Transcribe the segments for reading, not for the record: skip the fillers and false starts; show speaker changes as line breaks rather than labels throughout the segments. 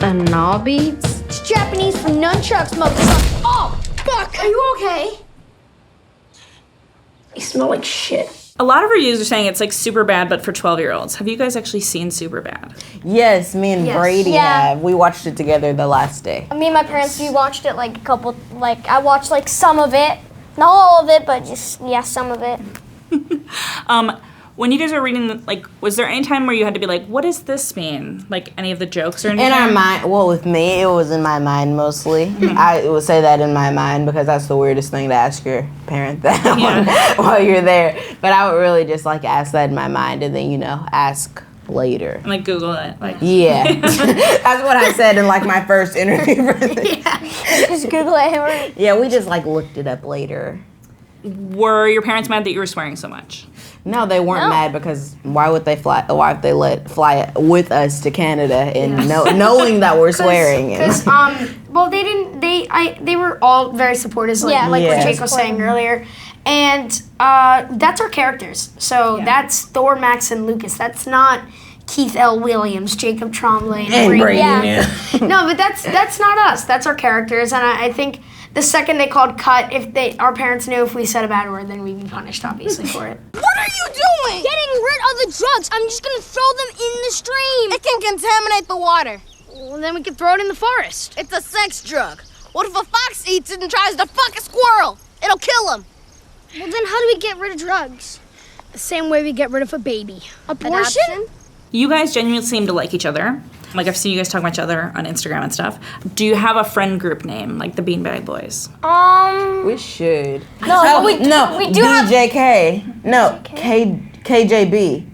A knobby?
It's Japanese for nunchucks, motherfucker. Oh, fuck. Are you okay? You smell like shit.
A lot of reviews are saying it's like Superbad, but for 12-year-olds. Have you guys actually seen Superbad?
Yes, me and Brady have. We watched it together the last day.
Me and my parents, we watched it like I watched like some of it. Not all of it, but just, some of it.
When you guys were reading, like, was there any time where you had to be like, what does this mean? Like, any of the jokes or anything?
In our mind, well, with me, it was in my mind mostly. I would say that in my mind because that's the weirdest thing to ask your parent that while you're there. But I would really just, like, ask that in my mind and then, ask later.
And, like, Google it. Like.
Yeah. That's what I said in, like, my first interview.
Just Google it.
Yeah, we just, like, looked it up later.
Were your parents mad that you were swearing so much?
No, they weren't mad because why would they fly fly with us to Canada and knowing that we're swearing?
Because well, they were all very supportive, like what Jake was saying earlier, and that's our characters. So that's Thor, Max, and Lucas. That's not Keith L. Williams, Jacob Tremblay, and Brady. No, but that's not us. That's our characters, and I think. The second they called cut, our parents knew if we said a bad word, then we'd be punished, obviously, for it.
What are you doing?
Getting rid of the drugs. I'm just gonna throw them in the stream.
It can contaminate the water.
Well, then we could throw it in the forest.
It's a sex drug. What if a fox eats it and tries to fuck a squirrel? It'll kill him.
Well, then how do we get rid of drugs?
The same way we get rid of a baby.
Abortion?
Adoption?
You guys genuinely seem to like each other. Like, I've seen you guys talk about each other on Instagram and stuff. Do you have a friend group name, like the Beanbag Boys?
We should.
No, we do have...
BJK. No, KJB.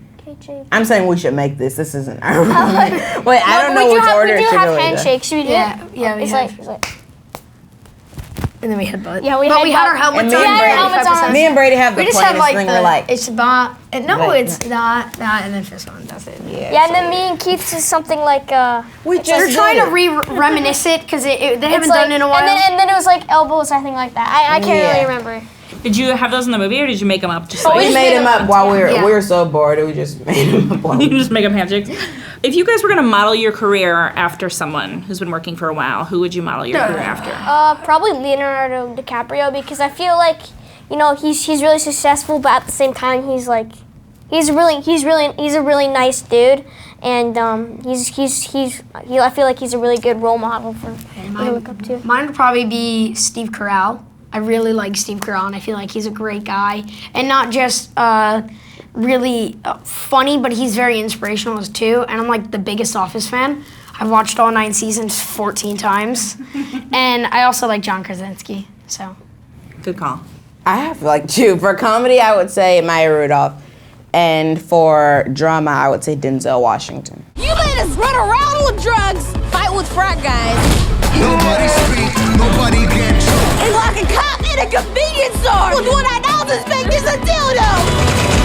I'm saying we should make this. This isn't our Wait, I don't know which order it should go in.
We do have handshakes. We do.
Yeah,
it's like...
And then we headbutt.
Yeah, we
had our helmets on.
Me and Brady have the
we just have like
thing. We're like,
it's not. No, it's not. And then fist on. That's it.
Yeah, and then me and Keith is something like.
We're trying to reminisce it because they haven't done it in a while.
And then it was like elbows, I think like that. I can't really remember.
Did you have those in the movie, or did you make them up? Just
we made them up while we were so bored. We just made them up.
You just make up handshakes. If you guys were gonna model your career after someone who's been working for a while, who would you model your career after?
Probably Leonardo DiCaprio, because I feel like he's really successful, but at the same time he's a really nice dude, and I feel like he's a really good role model for me to look up to.
Mine would probably be Steve Carell. I really like Steve Carell, and I feel like he's a great guy, and not just really funny, but he's very inspirational too. And I'm like the biggest Office fan. I've watched all 9 seasons 14 times, and I also like John Krasinski. So,
good call.
I have like 2. For comedy, I would say Maya Rudolph, and for drama, I would say Denzel Washington.
You made us run around with drugs, fight with frat guys.
Nobody speak, nobody get choked.
And like a cop in a convenience store with 1 ounce as big as a dildo.